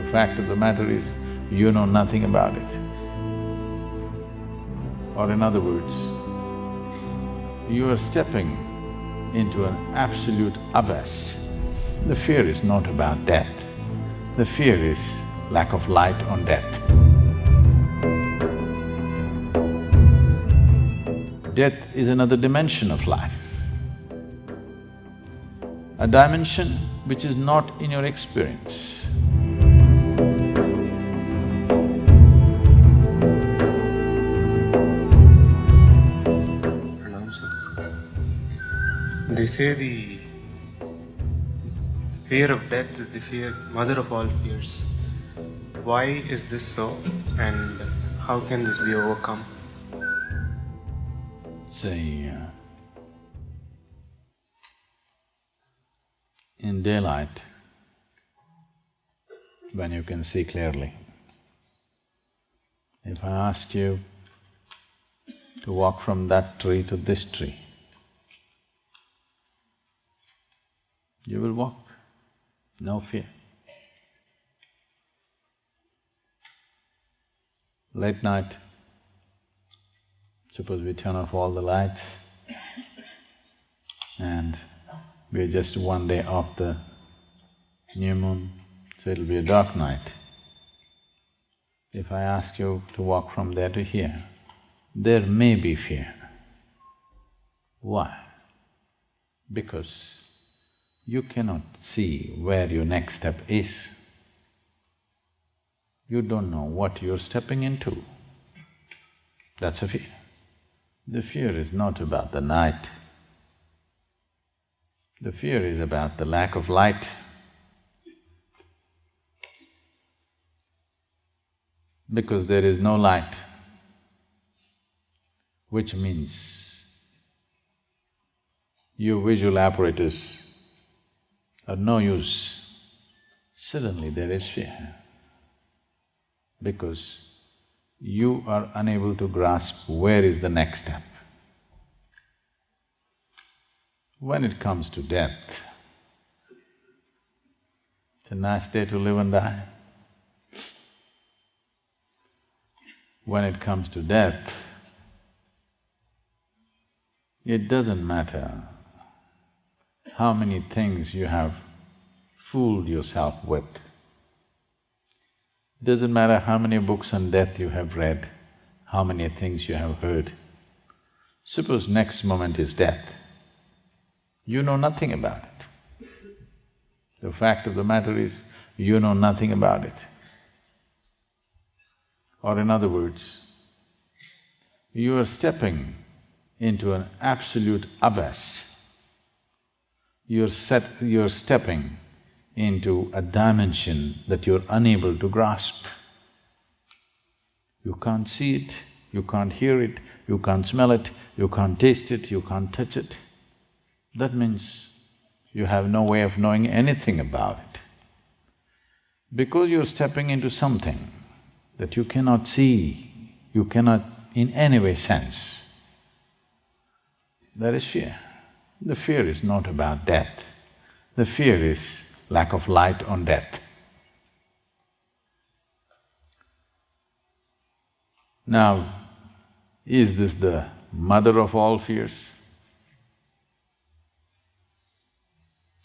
The fact of the matter is, you know nothing about it. Or in other words, you are stepping into an absolute abyss. The fear is not about death, the fear is lack of light on death. Death is another dimension of life, a dimension which is not in your experience. They say the fear of death is the mother of all fears. Why is this so, and how can this be overcome? Say, in daylight, when you can see clearly, if I ask you to walk from that tree to this tree, you will walk, no fear. Late night, suppose we turn off all the lights and we're just one day off the new moon, so it'll be a dark night. If I ask you to walk from there to here, there may be fear. Why? Because you cannot see where your next step is. You don't know what you're stepping into. That's a fear. The fear is not about the night. The fear is about the lack of light. Because there is no light, which means your visual apparatus are no use, suddenly there is fear. Because you are unable to grasp where is the next step. When it comes to death, it's a nice day to live and die. When it comes to death, it doesn't matter how many things you have fooled yourself with. Doesn't matter how many books on death you have read, how many things you have heard. Suppose next moment is death, you know nothing about it. The fact of the matter is, you know nothing about it. Or in other words, you are stepping into an absolute abyss. You're stepping into a dimension that you're unable to grasp. You can't see it, you can't hear it, you can't smell it, you can't taste it, you can't touch it. That means you have no way of knowing anything about it. Because you're stepping into something that you cannot see, you cannot in any way sense, there is fear. The fear is not about death, the fear is lack of light on death. Now, is this the mother of all fears?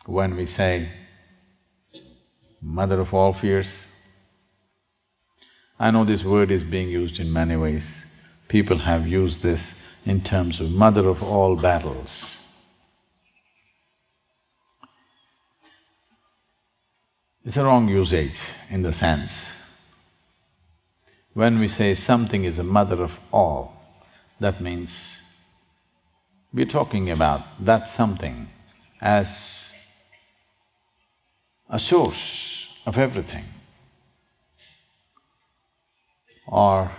When we say mother of all fears, I know this word is being used in many ways. People have used this in terms of mother of all battles. It's a wrong usage in the sense, when we say something is a mother of all, that means we're talking about that something as a source of everything. Or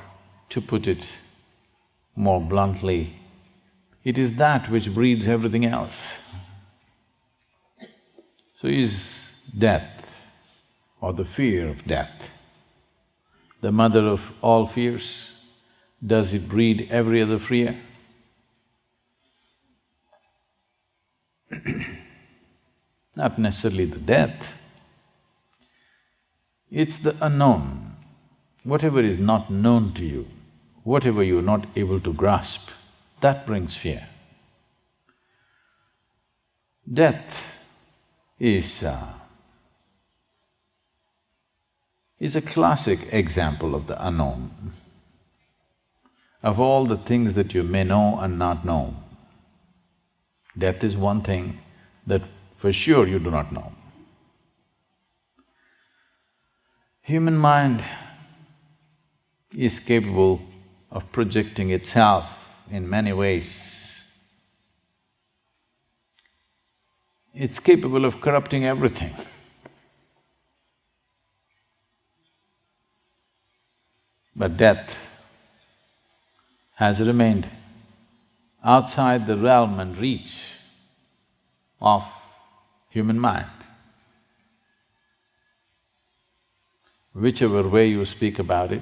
to put it more bluntly, it is that which breeds everything else. So is death or the fear of death the mother of all fears? Does it breed every other fear? Not necessarily the death. It's the unknown. Whatever is not known to you, whatever you're not able to grasp, that brings fear. Death is a classic example of the unknown. Of all the things that you may know and not know, death is one thing that for sure you do not know. Human mind is capable of projecting itself in many ways. It's capable of corrupting everything. But death has remained outside the realm and reach of human mind. Whichever way you speak about it,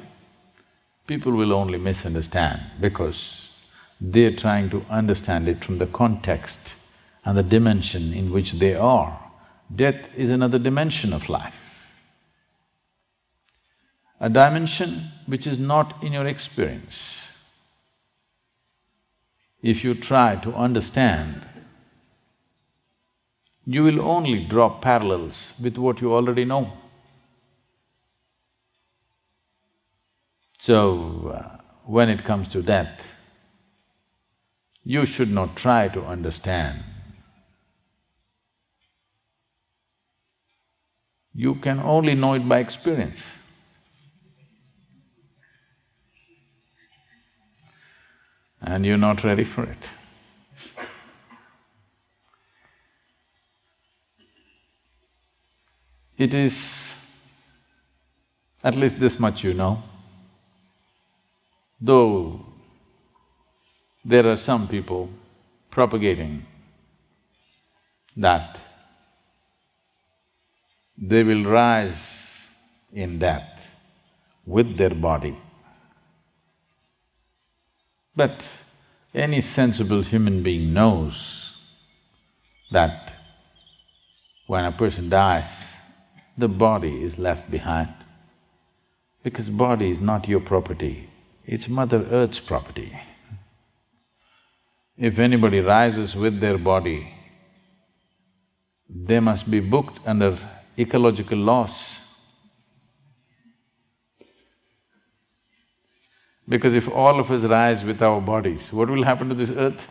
people will only misunderstand because they're trying to understand it from the context and the dimension in which they are. Death is another dimension of life, a dimension which is not in your experience. If you try to understand, you will only draw parallels with what you already know. So, when it comes to death, you should not try to understand. You can only know it by experience. And you're not ready for it. It is… at least this much you know. Though there are some people propagating that they will rise in death with their body. But any sensible human being knows that when a person dies, the body is left behind. Because body is not your property, it's Mother Earth's property. If anybody rises with their body, they must be booked under ecological laws. Because if all of us rise with our bodies, what will happen to this earth?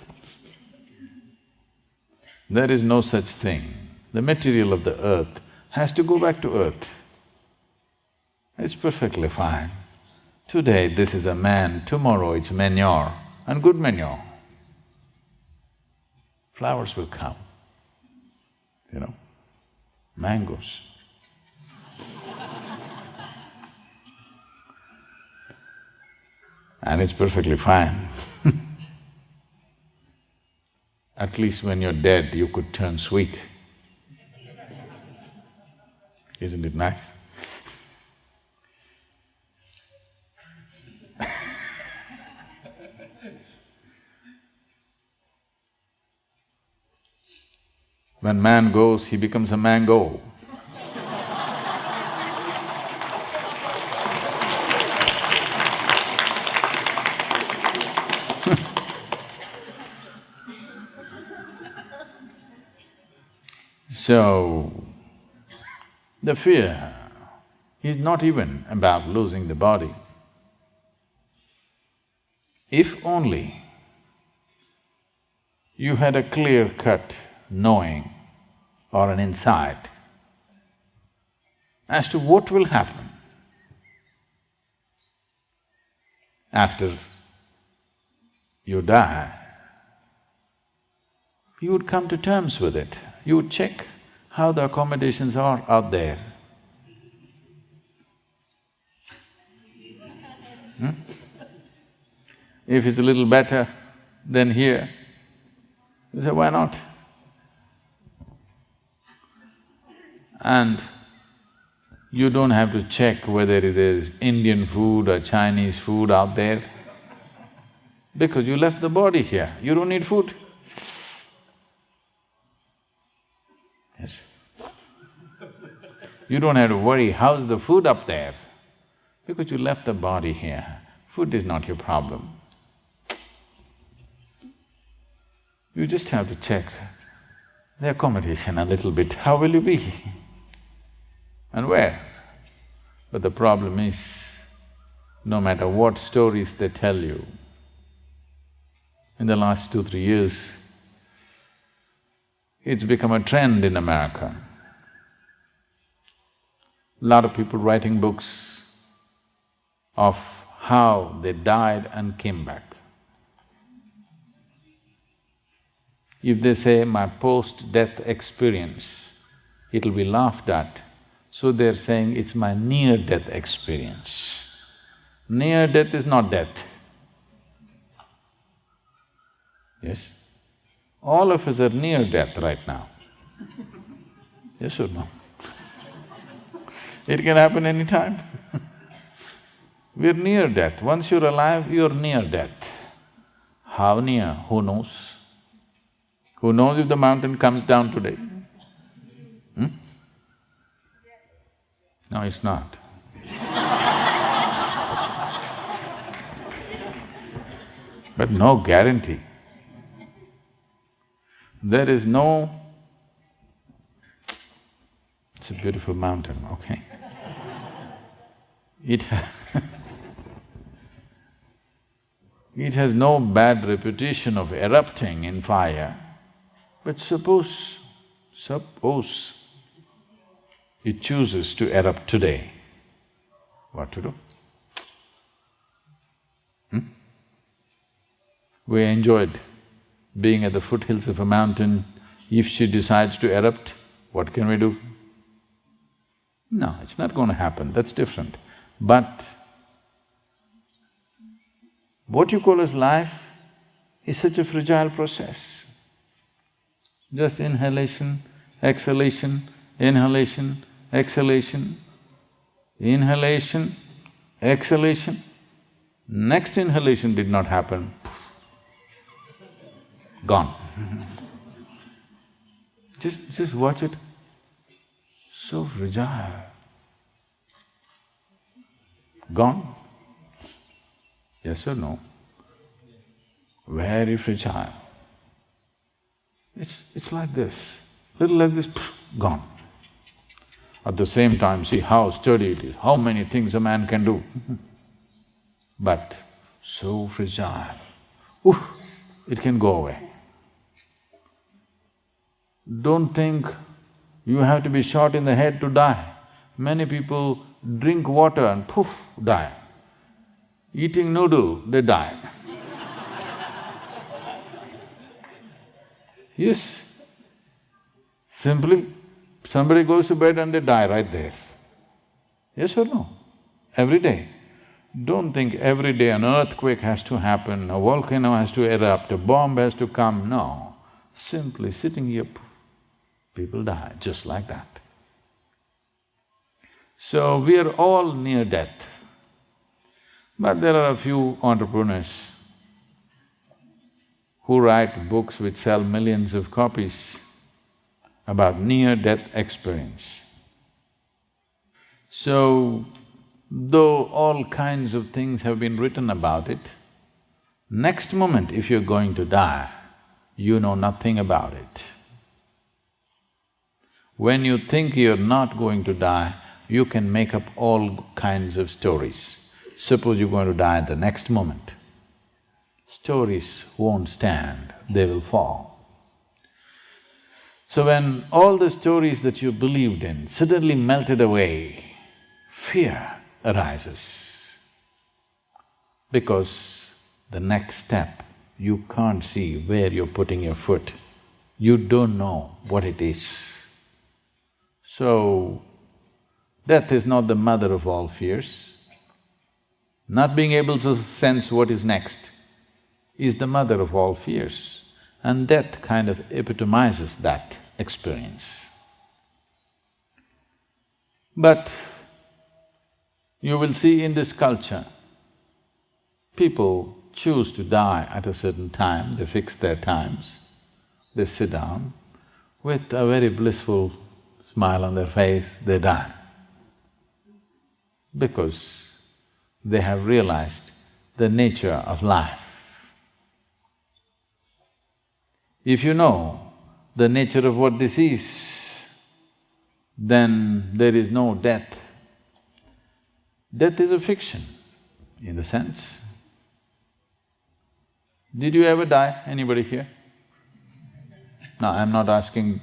There is no such thing. The material of the earth has to go back to earth. It's perfectly fine. Today this is a man, tomorrow it's manure, and good manure. Flowers will come, you know, mangoes. And it's perfectly fine. At least when you're dead, you could turn sweet. Isn't it nice? When man goes, he becomes a mango. So, the fear is not even about losing the body. If only you had a clear-cut knowing or an insight as to what will happen after you die, you would come to terms with it. You would check how the accommodations are out there. If it's a little better than here, you say, why not? And you don't have to check whether it is Indian food or Chinese food out there, because you left the body here, you don't need food. Yes. You don't have to worry, how's the food up there? Because you left the body here, food is not your problem. You just have to check the accommodation a little bit, how will you be and where? But the problem is, no matter what stories they tell you, in the last 2-3 years, it's become a trend in America. Lot of people writing books of how they died and came back. If they say my post-death experience, it'll be laughed at, so they're saying it's my near-death experience. Near-death is not death. Yes? All of us are near death right now. Yes or no? It can happen anytime. We're near death. Once you're alive, you're near death. How near? Who knows? Who knows if the mountain comes down today? No, it's not. But no guarantee. There is no… It's a beautiful mountain, okay? It it has no bad reputation of erupting in fire, but suppose it chooses to erupt today, what to do? We enjoyed being at the foothills of a mountain. If she decides to erupt, what can we do? No, it's not going to happen, that's different. But what you call as life is such a fragile process. Just inhalation, exhalation, inhalation, exhalation, inhalation, exhalation. Next inhalation did not happen, gone. Just watch it. So fragile. Gone? Yes or no? Very fragile. It's like this, little like this, gone. At the same time, see how sturdy it is, how many things a man can do. But so fragile, it can go away. Don't think you have to be shot in the head to die. Many people drink water and poof, die. Eating noodle, they die. Yes, simply somebody goes to bed and they die right there. Yes or no? Every day. Don't think every day an earthquake has to happen, a volcano has to erupt, a bomb has to come, no. Simply sitting here, people die just like that. So we are all near death. But there are a few entrepreneurs who write books which sell millions of copies about near-death experience. So, though all kinds of things have been written about it, next moment if you're going to die, you know nothing about it. When you think you're not going to die, you can make up all kinds of stories. Suppose you're going to die at the next moment. Stories won't stand, they will fall. So when all the stories that you believed in suddenly melted away, fear arises. Because the next step, you can't see where you're putting your foot. You don't know what it is. So, death is not the mother of all fears. Not being able to sense what is next is the mother of all fears, and death kind of epitomizes that experience. But you will see in this culture, people choose to die at a certain time, they fix their times, they sit down, with a very blissful smile on their face, they die. because they have realized the nature of life. If you know the nature of what this is, then there is no death. Death is a fiction, in a sense. Did you ever die, anybody here? No, I'm not asking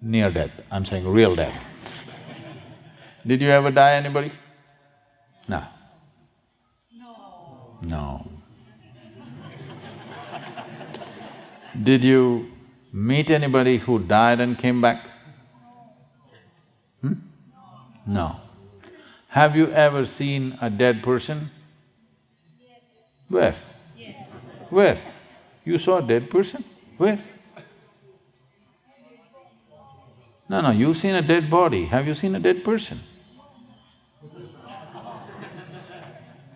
near death, I'm saying real death. Did you ever die, anybody? No. No. Did you meet anybody who died and came back? No. Have you ever seen a dead person? Where? Where? You saw a dead person? Where? No, you've seen a dead body. Have you seen a dead person?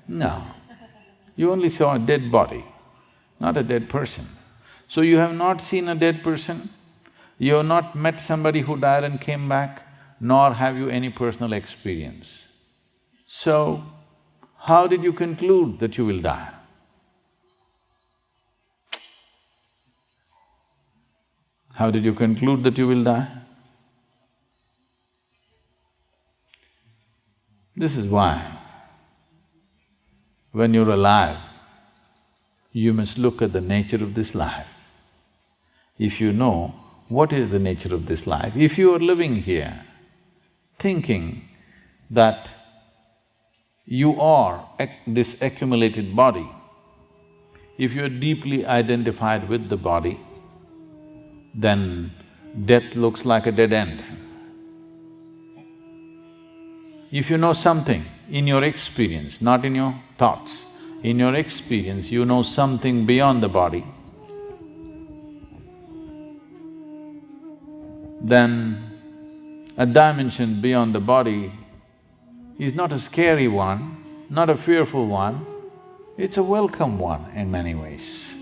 No. You only saw a dead body, not a dead person. So you have not seen a dead person, you have not met somebody who died and came back, nor have you any personal experience. So, how did you conclude that you will die? How did you conclude that you will die? This is why, when you're alive, you must look at the nature of this life. If you know what is the nature of this life, if you are living here thinking that you are this accumulated body, if you are deeply identified with the body, then death looks like a dead end. If you know something in your experience, not in your thoughts, in your experience you know something beyond the body, then a dimension beyond the body is not a scary one, not a fearful one, it's a welcome one in many ways.